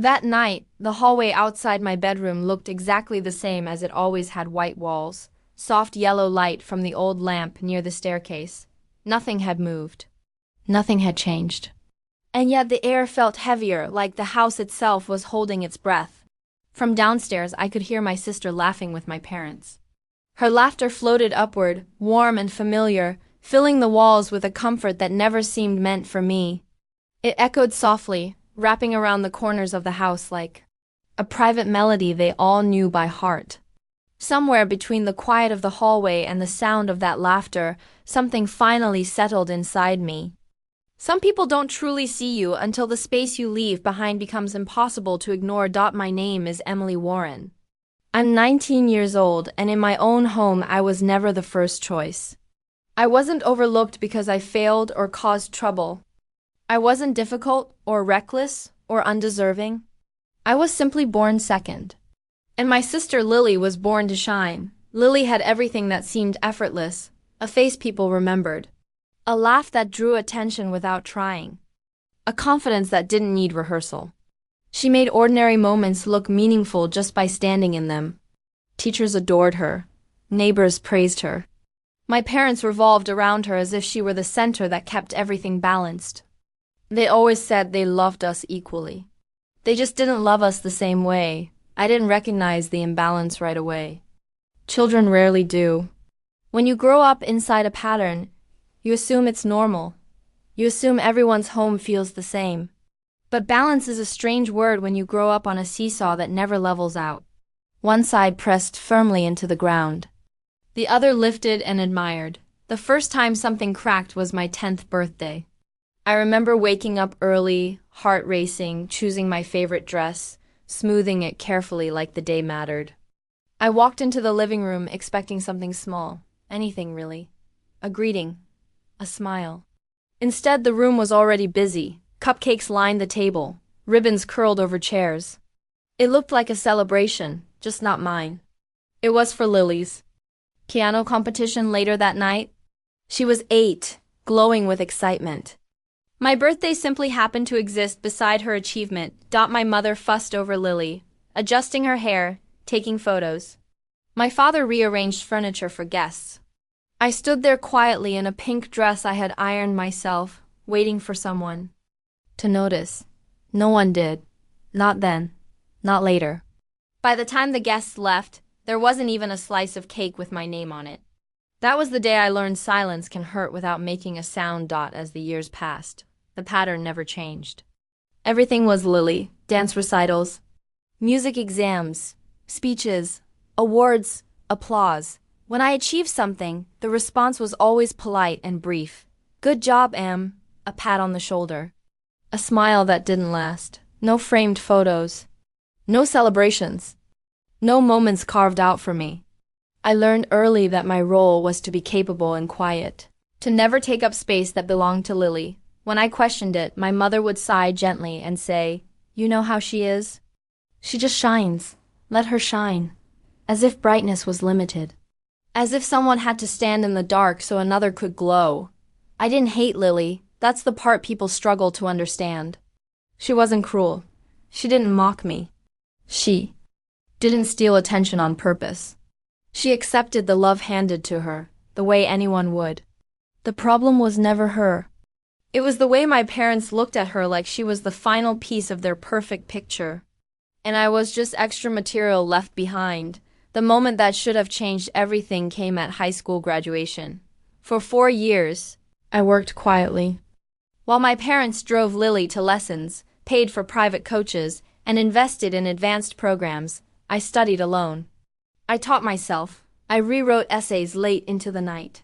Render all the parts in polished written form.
That night, the hallway outside my bedroom looked exactly the same as it always had: white walls, soft yellow light from the old lamp near the staircase. Nothing had moved. Nothing had changed. And yet the air felt heavier, like the house itself was holding its breath. From downstairs, I could hear my sister laughing with my parents. Her laughter floated upward, warm and familiar, filling the walls with a comfort that never seemed meant for me. It echoed softly, wrapping around the corners of the house like a private melody they all knew by heart. Somewhere between the quiet of the hallway and the sound of that laughter, something finally settled inside me. Some people don't truly see you until the space you leave behind becomes impossible to ignore. My name is Emily Warren. I'm 19 years old, and in my own home I was never the first choice. I wasn't overlooked because I failed or caused trouble. I wasn't difficult or reckless or undeserving. I was simply born second. And my sister Lily was born to shine. Lily had everything that seemed effortless, a face people remembered, a laugh that drew attention without trying, a confidence that didn't need rehearsal. She made ordinary moments look meaningful just by standing in them. Teachers adored her. Neighbors praised her. My parents revolved around her as if she were the center that kept everything balanced. They always said they loved us equally. They just didn't love us the same way. I didn't recognize the imbalance right away. Children rarely do. When you grow up inside a pattern, you assume it's normal. You assume everyone's home feels the same. But balance is a strange word when you grow up on a seesaw that never levels out. One side pressed firmly into the ground. The other lifted and admired. The first time something cracked was my 10th birthday. I remember waking up early, heart racing, choosing my favorite dress, smoothing it carefully like the day mattered. I walked into the living room expecting something small, anything really. A greeting, a smile. Instead, the room was already busy. Cupcakes lined the table, ribbons curled over chairs. It looked like a celebration, just not mine. It was for Lily's. Piano competition later that night. She was 8, glowing with excitement. My birthday simply happened to exist beside her achievement. My mother fussed over Lily, adjusting her hair, taking photos. My father rearranged furniture for guests. I stood there quietly in a pink dress I had ironed myself, waiting for someone to notice. No one did. Not then. Not later. By the time the guests left, there wasn't even a slice of cake with my name on it. That was the day I learned silence can hurt without making a sound. As the years passed, the pattern never changed. Everything was Lily: dance recitals, music exams, speeches, awards, applause. When I achieved something, the response was always polite and brief. "Good job, Em," a pat on the shoulder. A smile that didn't last. No framed photos. No celebrations. No moments carved out for me. I learned early that my role was to be capable and quiet, to never take up space that belonged to Lily. When I questioned it, my mother would sigh gently and say, "You know how she is? She just shines. Let her shine." As if brightness was limited. As if someone had to stand in the dark so another could glow. I didn't hate Lily. That's the part people struggle to understand. She wasn't cruel. She didn't mock me. She didn't steal attention on purpose. She accepted the love handed to her, the way anyone would. The problem was never her. It was the way my parents looked at her, like she was the final piece of their perfect picture. And I was just extra material left behind. The moment that should have changed everything came at high school graduation. For 4 years, I worked quietly. While my parents drove Lily to lessons, paid for private coaches, and invested in advanced programs, I studied alone. I taught myself. I rewrote essays late into the night.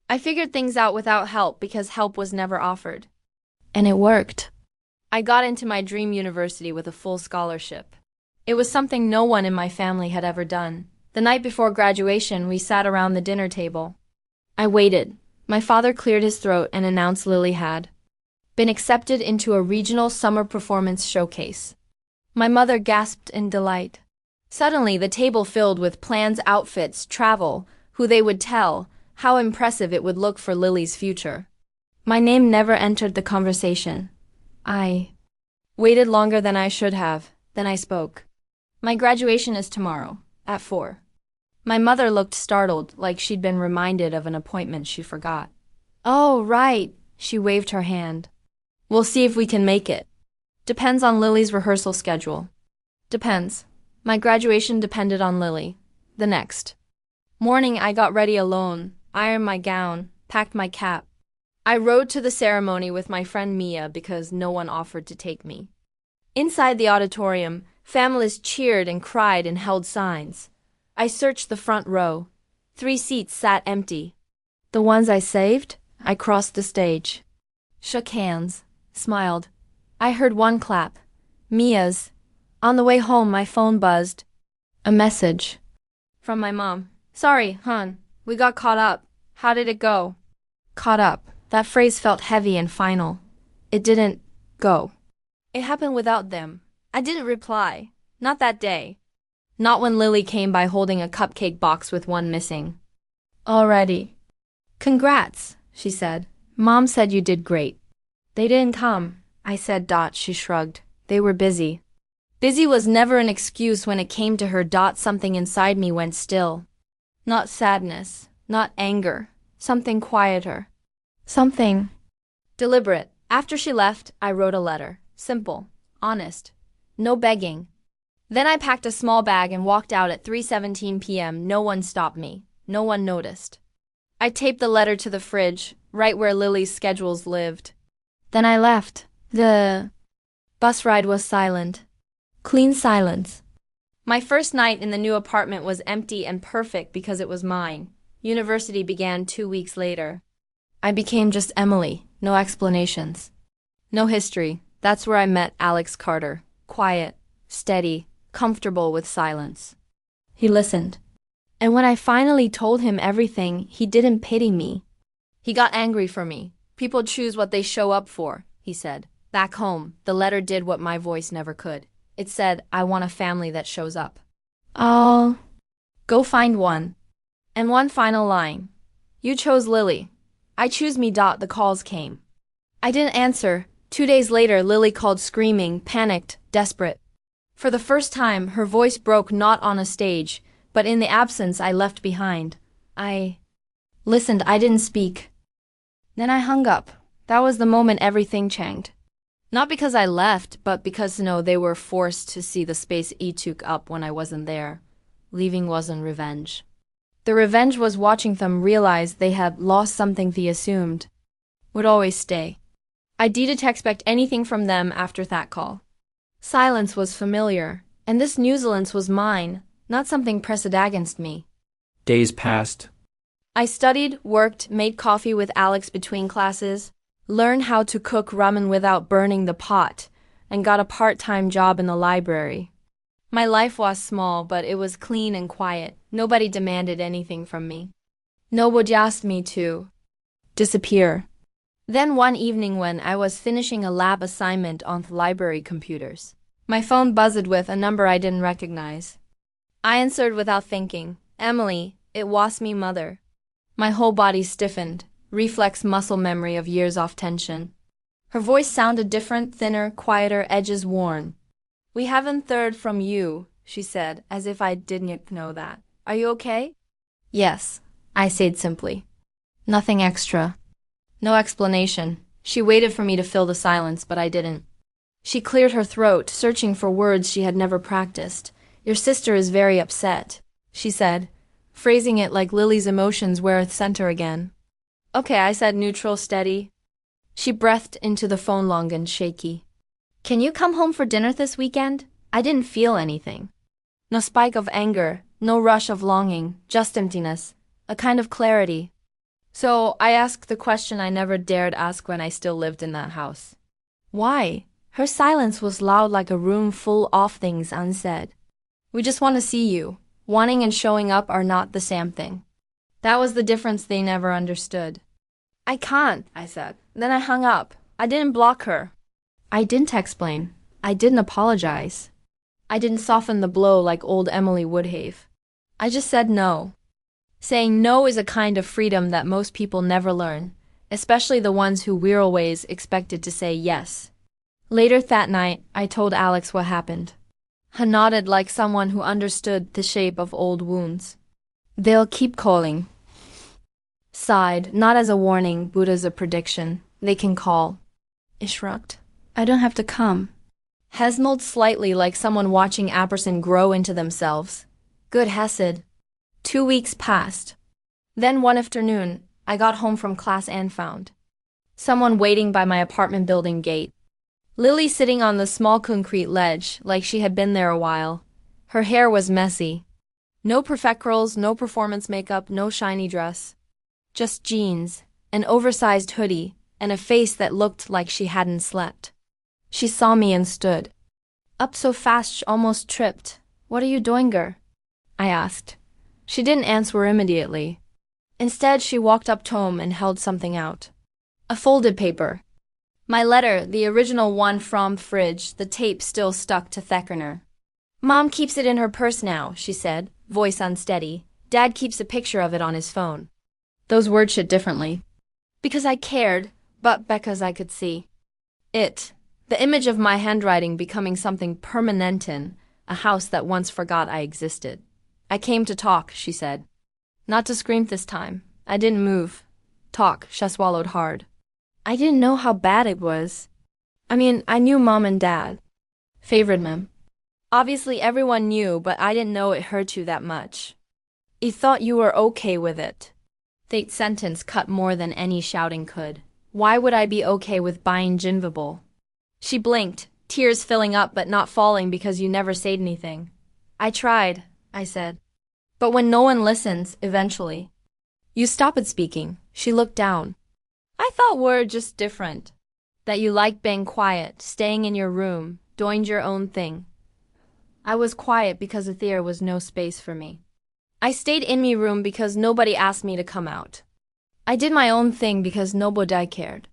I figured things out without help because help was never offered. And it worked. I got into my dream university with a full scholarship. It was something no one in my family had ever done. The night before graduation, we sat around the dinner table. I waited. My father cleared his throat and announced Lily had been accepted into a regional summer performance showcase. My mother gasped in delight. Suddenly, the table filled with plans, outfits, travel, who they would tell, how impressive it would look for Lily's future. My name never entered the conversation. I waited longer than I should have. Then I spoke. My graduation is tomorrow, at 4. My mother looked startled, like she'd been reminded of an appointment she forgot. Oh, right, she waved her hand. We'll see if we can make it. Depends on Lily's rehearsal schedule. Depends. My graduation depended on Lily. The next morning I got ready alone, ironed my gown, packed my cap. I rode to the ceremony with my friend Mia because no one offered to take me. Inside the auditorium, families cheered and cried and held signs. I searched the front row. 3 seats sat empty. The ones I saved, I crossed the stage. Shook hands, smiled. I heard one clap. Mia's. On the way home, my phone buzzed. A message. From my mom. Sorry, hon. We got caught up. How did it go? Caught up. That phrase felt heavy and final. It didn't go. It happened without them. I didn't reply. Not that day. Not when Lily came by holding a cupcake box with one missing. Already. Congrats, she said. Mom said you did great. They didn't come, I said. She shrugged. They were busy. Busy was never an excuse when it came to her. Something inside me went still. Not sadness, not anger, something quieter. Something deliberate. After she left, I wrote a letter. Simple, honest, no begging. Then I packed a small bag and walked out at 3:17 p.m. No one stopped me. No one noticed. I taped the letter to the fridge, right where Lily's schedules lived. Then I left. The bus ride was silent. Clean silence. My first night in the new apartment was empty and perfect because it was mine. University began 2 weeks later. I became just Emily, no explanations. No history. That's where I met Alex Carter. Quiet, steady, comfortable with silence. He listened. And when I finally told him everything, he didn't pity me. He got angry for me. People choose what they show up for, he said. Back home, the letter did what my voice never could. It said, I want a family that shows up. I'll go find one. And one final line. You chose Lily. I choose me. The calls came. I didn't answer. 2 days later, Lily called screaming, panicked, desperate. For the first time, her voice broke not on a stage, but in the absence I left behind. I listened. I didn't speak. Then I hung up. That was the moment everything changed. Not because I left, but because, they were forced to see the space he took up when I wasn't there. Leaving wasn't revenge. The revenge was watching them realize they had lost something they assumed would always stay. I didn't expect anything from them after that call. Silence was familiar, and this New Zealand's was mine, not something pressed against me. Days passed. I studied, worked, made coffee with Alex between classes, learned how to cook ramen without burning the pot, and got a part-time job in the library. My life was small, but it was clean and quiet. Nobody demanded anything from me. Nobody asked me to disappear. Then one evening when I was finishing a lab assignment on the library computers, my phone buzzed with a number I didn't recognize. I answered without thinking. Emily, it was me, mother. My whole body stiffened, reflex muscle memory of years off tension. Her voice sounded different, thinner, quieter, edges worn. We haven't heard from you, she said, as if I didn't know that. Are you okay? Yes, I said simply. Nothing extra. No explanation. She waited for me to fill the silence, but I didn't. She cleared her throat, searching for words she had never practiced. Your sister is very upset, she said, phrasing it like Lily's emotions were at center again. Okay, I said, neutral, steady. She breathed into the phone long and shaky. Can you come home for dinner this weekend? I didn't feel anything. No spike of anger, no rush of longing, just emptiness, a kind of clarity. So I asked the question I never dared ask when I still lived in that house. Why? Her silence was loud like a room full of things unsaid. We just want to see you. Wanting and showing up are not the same thing. That was the difference they never understood. I can't, I said. Then I hung up. I didn't block her. I didn't explain. I didn't apologize. I didn't soften the blow like old Emily would have. I just said no. Saying no is a kind of freedom that most people never learn, especially the ones who we're always expected to say yes. Later that night, I told Alex what happened. I nodded like someone who understood the shape of old wounds. They'll keep calling. Sighed, not as a warning, but as a prediction. They can call. I shrugged. I don't have to come. Hesmoled slightly like someone watching a person grow into themselves. Good Hesed. 2 weeks passed. Then one afternoon, I got home from class and found someone waiting by my apartment building gate. Lily sitting on the small concrete ledge like she had been there a while. Her hair was messy. No perfect curls, no performance makeup, no shiny dress. Just jeans, an oversized hoodie, and a face that looked like she hadn't slept. She saw me and stood up so fast she almost tripped. What are you doing, girl? I asked. She didn't answer immediately. Instead, she walked up to him and held something out. A folded paper. My letter, the original one from fridge, the tape still stuck to Theckerner. Mom keeps it in her purse now, she said, voice unsteady. Dad keeps a picture of it on his phone. Those words hit differently. Because I cared, but because I could see it. The image of my handwriting becoming something permanent in a house that once forgot I existed. I came to talk, she said. Not to scream this time. I didn't move. Talk, she swallowed hard. I didn't know how bad it was. I mean, I knew Mom and Dad favored them. Obviously everyone knew, but I didn't know it hurt you that much. I thought you were okay with it. That sentence cut more than any shouting could. Why would I be okay with buying Ginvable? She blinked, tears filling up but not falling because you never said anything. I tried, I said. But when no one listens, eventually. You stop at speaking. She looked down. I thought we're just different. That you like being quiet, staying in your room, doing your own thing. I was quiet because there was no space for me. I stayed in me room because nobody asked me to come out. I did my own thing because nobody cared.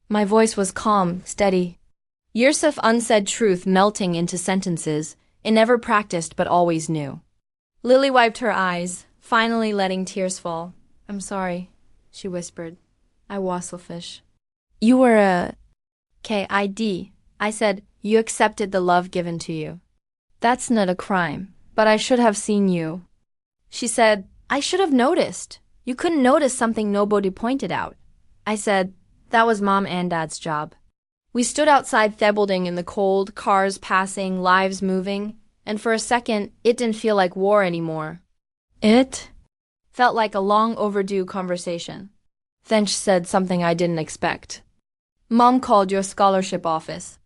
My voice was calm, steady. Years of unsaid truth melting into sentences, it never practiced but always knew. Lily wiped her eyes, finally letting tears fall. I'm sorry, she whispered. I was selfish. You were a kid. I said, you accepted the love given to you. That's not a crime, but I should have seen you. She said, I should have noticed. You couldn't notice something nobody pointed out. I said, that was Mom and Dad's job. We stood outside the building in the cold, cars passing, lives moving, and for a second, it didn't feel like war anymore. It felt like a long overdue conversation. Then she said something I didn't expect. Mom called your scholarship office.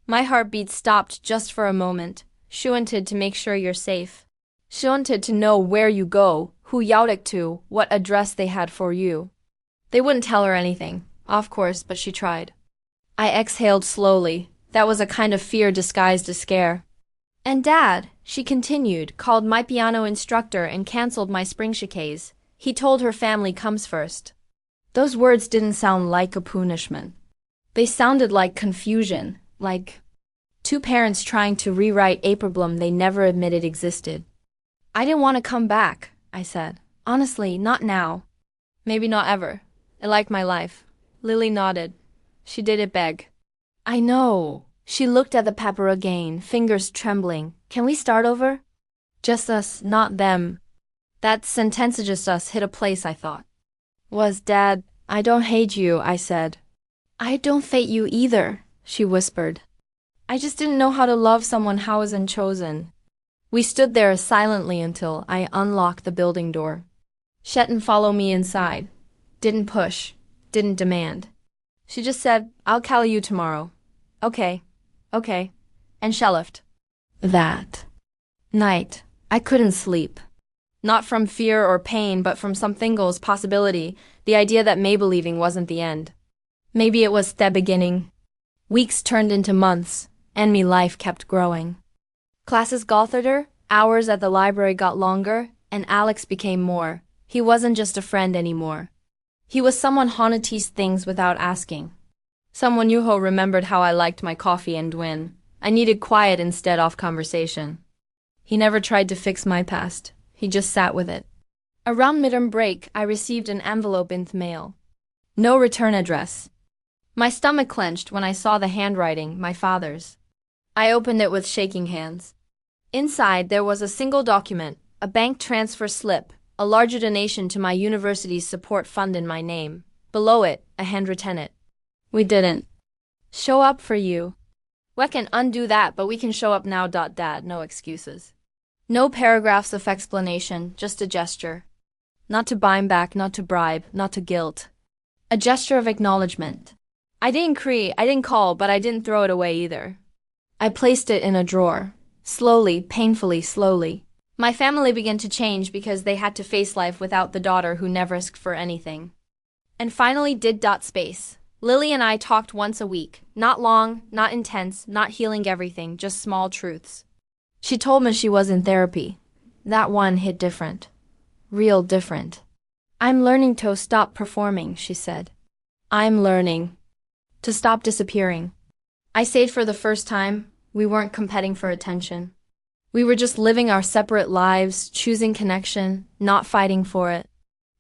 My heartbeat stopped just for a moment. She wanted to make sure you're safe. She wanted to know where you go, who yaudik to, what address they had for you. They wouldn't tell her anything, of course, but she tried. I exhaled slowly. That was a kind of fear disguised as scare. And Dad, she continued, called my piano instructor and canceled my spring showcase. He told her family comes first. Those words didn't sound like a punishment. They sounded like confusion, like two parents trying to rewrite a problem they never admitted existed. I didn't want to come back, I said. Honestly, not now. Maybe not ever. I like my life. Lily nodded. She did it beg. I know. She looked at the paper again, fingers trembling. Can we start over? Just us, not them. That sentence just us hit a place, I thought. Was Dad, I don't hate you, I said. I don't hate you either, she whispered. I just didn't know how to love someone how wasn't chosen. We stood there silently until I unlocked the building door. Shetton followed me inside. Didn't push. Didn't demand. She just said, I'll call you tomorrow. Okay. And she left. That night, I couldn't sleep. Not from fear or pain, but from something's possibility, the idea that Maybelieving wasn't the end. Maybe it was the beginning. Weeks turned into months, and me life kept growing. Classes got harder, hours at the library got longer, and Alex became more. He wasn't just a friend anymore. He was someone who noticed things without asking. Someone who remembered how I liked my coffee and when I needed quiet instead of conversation. He never tried to fix my past. He just sat with it. Around midterm break, I received an envelope in the mail. No return address. My stomach clenched when I saw the handwriting, my father's. I opened it with shaking hands. Inside, there was a single document, a bank transfer slip, a larger donation to my university's support fund in my name. Below it, a handwritten it. We didn't show up for you. We can undo that, but we can show up now. Dad, no excuses. No paragraphs of explanation, just a gesture. Not to buy him back, not to bribe, not to guilt. A gesture of acknowledgement. I didn't call, but I didn't throw it away either. I placed it in a drawer. Slowly, painfully slowly. My family began to change because they had to face life without the daughter who never asked for anything. And finally did. Space. Lily and I talked once a week. Not long, not intense, not healing everything, just small truths. She told me she was in therapy. That one hit different. Real different. I'm learning to stop performing, she said. I'm learning to stop disappearing. I said for the first time, we weren't competing for attention. We were just living our separate lives, choosing connection, not fighting for it.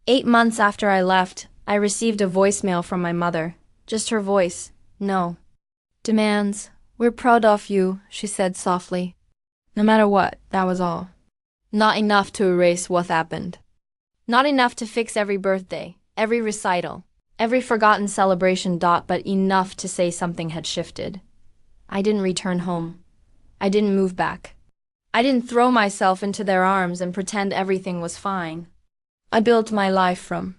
8 months after I left, I received a voicemail from my mother. Just her voice. No demands. We're proud of you, she said softly. No matter what, that was all. Not enough to erase what happened. Not enough to fix every birthday, every recital, every forgotten celebration. But enough to say something had shifted. I didn't return home. I didn't move back. I didn't throw myself into their arms and pretend everything was fine. I built my life from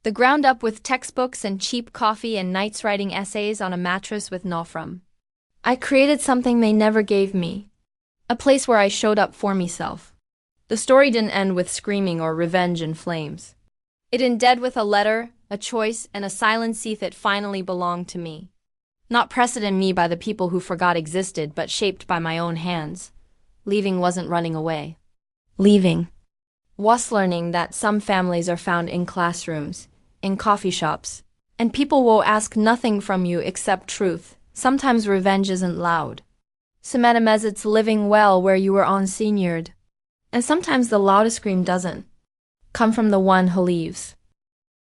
the ground up with textbooks and cheap coffee and nights writing essays on a mattress with no from. I created something they never gave me. A place where I showed up for myself. The story didn't end with screaming or revenge in flames. It ended with a letter, a choice, and a silent seat that finally belonged to me. Not pressed in me by the people who forgot existed, but shaped by my own hands. Leaving wasn't running away. Leaving was learning that some families are found in classrooms, in coffee shops, and people will ask nothing from you except truth. Sometimes revenge isn't loud. Sometimes it's living well where you were unseniored. And sometimes the loudest scream doesn't come from the one who leaves.